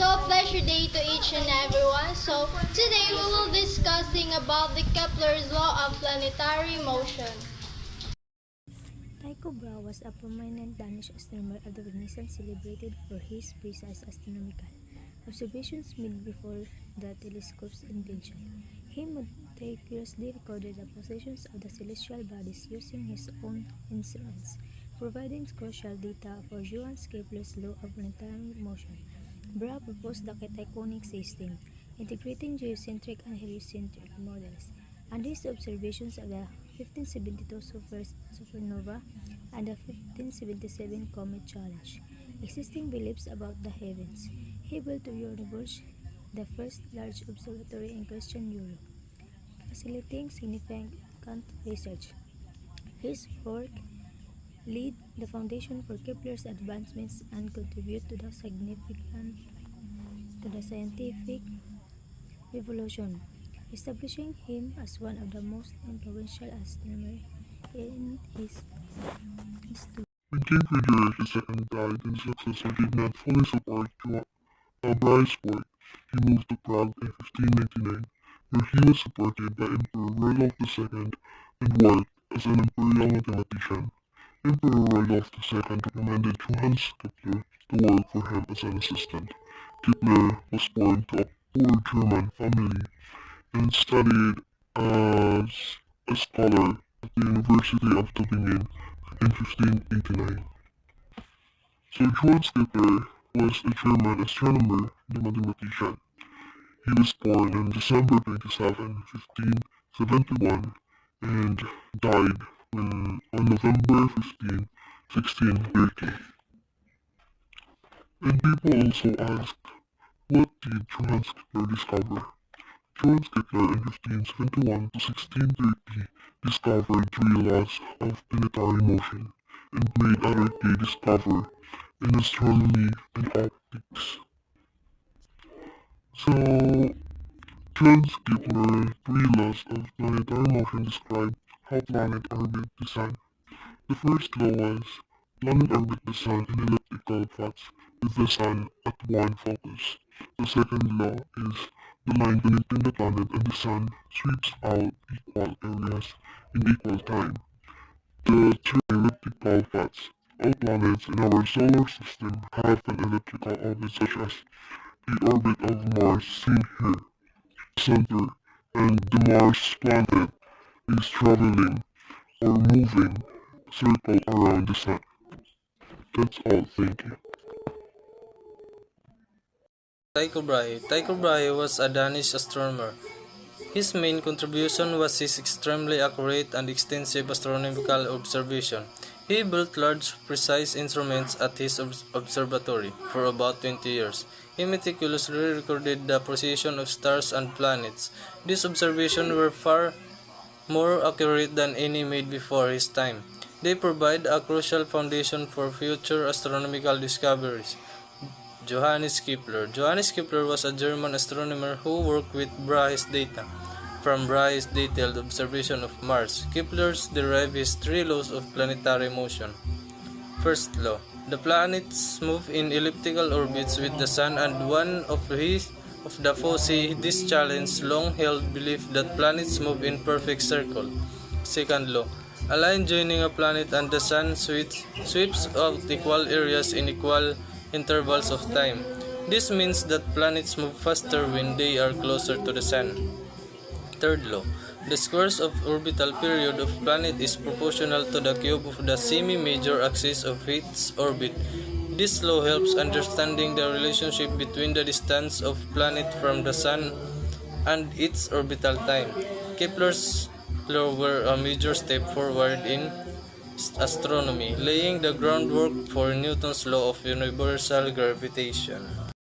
So pleasure day to each and everyone. So today we will discussing about the Kepler's law of planetary motion. Tycho Brahe was a prominent Danish astronomer of the Renaissance, celebrated for his precise astronomical observations made before the telescope's invention. He meticulously recorded the positions of the celestial bodies using his own instruments, providing crucial data for Johann Kepler's law of planetary motion. Brahe proposed the Tychonic system, integrating geocentric and heliocentric models, and his observations of the 1572 supernova and the 1577 comet challenge existing beliefs about the heavens. He built the universe, the first large observatory in Christian Europe, facilitating significant research. His work laid the foundation for Kepler's advancements and contributed to the scientific revolution, establishing him as one of the most influential astronomers in his history. When King Frederick II died, his successor did not fully support Brahe's work. He moved to Prague in 1599, where he was supported by Emperor Rodolph II and worked as an imperial mathematician. Emperor Rodolph II recommended Johannes Kepler to work for him as an assistant. Kepler was born to a poor German family and studied as a scholar at the University of Tübingen in 1589. Sir Johannes Kepler was a German astronomer and mathematician. He was born on December 27, 1571, and died on November 15, 1630. And people also ask, what did Johannes Kepler discover? Johannes Kepler in 1571 to 1630 discovered three laws of planetary motion and made other key discoveries in astronomy and optics. So, Johannes Kepler's three laws of planetary motion describe how planets orbit the sun. The first law was planet orbit the sun in elliptical paths with the sun at one focus. The second law is the line connecting the planet and the sun sweeps out equal areas in equal time. The two elliptical paths. All planets in our solar system have an elliptical orbit, such as the orbit of Mars seen here, center, and the Mars planet is traveling or moving circle around the sun. That's all, thank you. Tycho Brahe was a Danish astronomer. His main contribution was his extremely accurate and extensive astronomical observation. He built large, precise instruments at his observatory for about 20 years. He meticulously recorded the position of stars and planets. These observations were far more accurate than any made before his time. They provide a crucial foundation for future astronomical discoveries. Johannes Kepler. Johannes Kepler was a German astronomer who worked with Brahe's data. From Brahe's detailed observation of Mars, Kepler derived his three laws of planetary motion. First law: the planets move in elliptical orbits with the sun, and one of the foci this challenged long-held belief that planets move in perfect circle. Second law: a line joining a planet and the sun sweeps out equal areas in equal intervals of time. This means that planets move faster when they are closer to the sun. Third law: the squares of orbital period of planet is proportional to the cube of the semi-major axis of its orbit. This law helps understanding the relationship between the distance of planet from the sun and its orbital time. Kepler's law were a major step forward in astronomy, laying the groundwork for Newton's law of universal gravitation.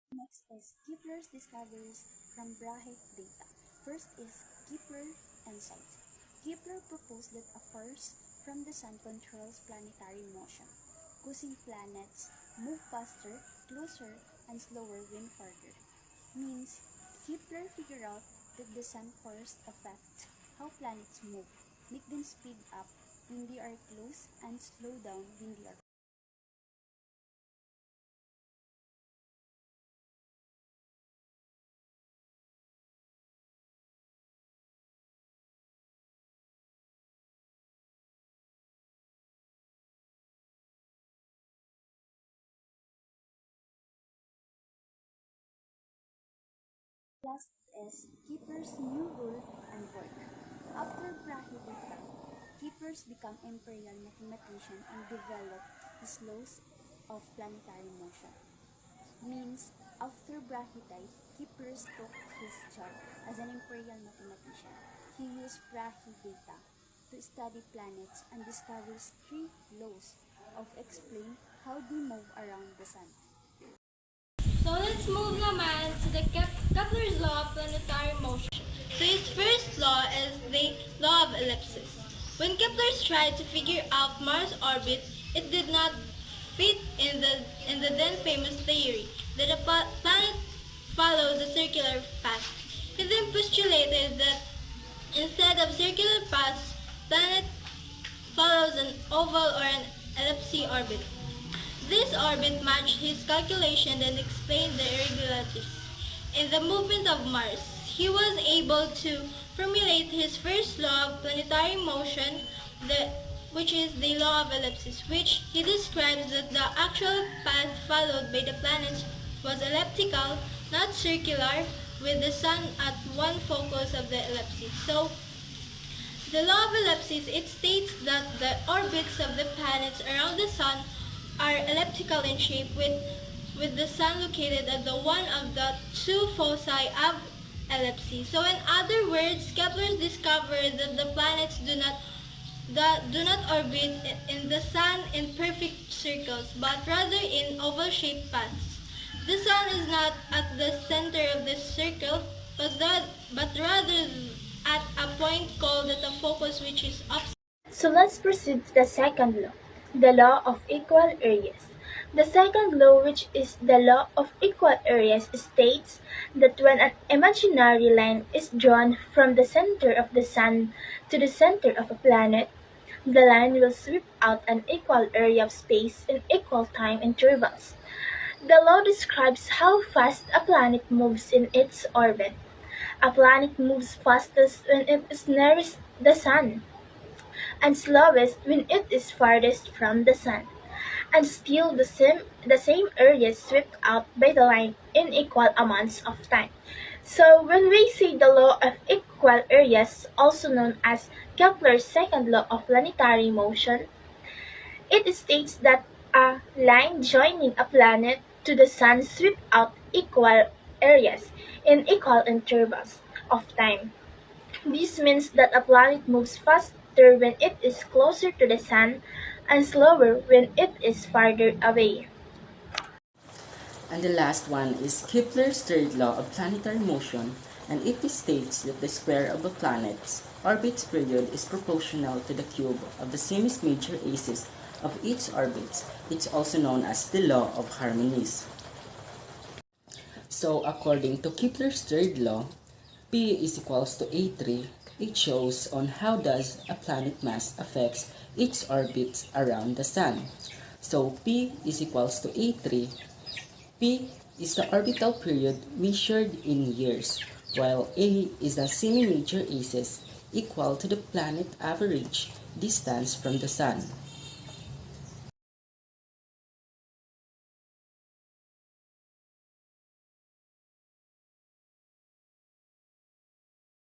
Next is Kepler's discoveries from Brahe data. First is Kepler insight. Kepler proposed that a force from the sun controls planetary motion, causing planets move faster, closer, and slower when farther. Means Kepler figured out that the sun force affects how planets move, make them speed up when they are close and slow down when they are Last is Kepler's new rule and work. After Brahidika, Kepler's become imperial mathematician and developed his laws of planetary motion. Means after Brahidai, Kepler took his job as an imperial mathematician. He used Brahidika to study planets and discovers three laws of explain how they move around the sun. So let's move naman to the Kepler's law of planetary motion. So his first law is the law of ellipsis. When Kepler tried to figure out Mars' orbit, it did not fit in the then famous theory that a planet follows a circular path. He then postulated that instead of circular paths, planet follows an oval or an ellipse orbit. This orbit matched his calculation and explained the irregularities in the movement of Mars. He was able to formulate his first law of planetary motion, which is the law of ellipsis, which he describes that the actual path followed by the planets was elliptical, not circular, with the sun at one focus of the ellipse. So, the law of ellipsis, it states that the orbits of the planets around the sun are elliptical in shape with the sun located at the one of the two foci of ellipse. So in other words, Kepler discovered that the planets do not orbit in the sun in perfect circles, but rather in oval-shaped paths. The sun is not at the center of this circle, but rather at a point called the focus, which is opposite. So let's proceed to the second law, the law of equal areas. The second law, which is the law of equal areas, states that when an imaginary line is drawn from the center of the sun to the center of a planet, the line will sweep out an equal area of space in equal time intervals. The law describes how fast a planet moves in its orbit. A planet moves fastest when it is nearest the sun, and slowest when it is farthest from the sun, and still the same area swept out by the line in equal amounts of time. So when we say the law of equal areas, also known as Kepler's second law of planetary motion, it states that a line joining a planet to the sun sweep out equal areas in equal intervals of time. This means that a planet moves faster when it is closer to the sun and slower when it is farther away. And the last one is Kepler's third law of planetary motion, and it states that the square of a planet's orbit period is proportional to the cube of the same major axis of its orbit. It's also known as the law of harmonies. So according to Kepler's third law, P is equals to A3. It shows on how does a planet mass affects its orbit around the sun. So P is equals to A3. P is the orbital period measured in years, while A is the semi-major axis equal to the planet average distance from the sun.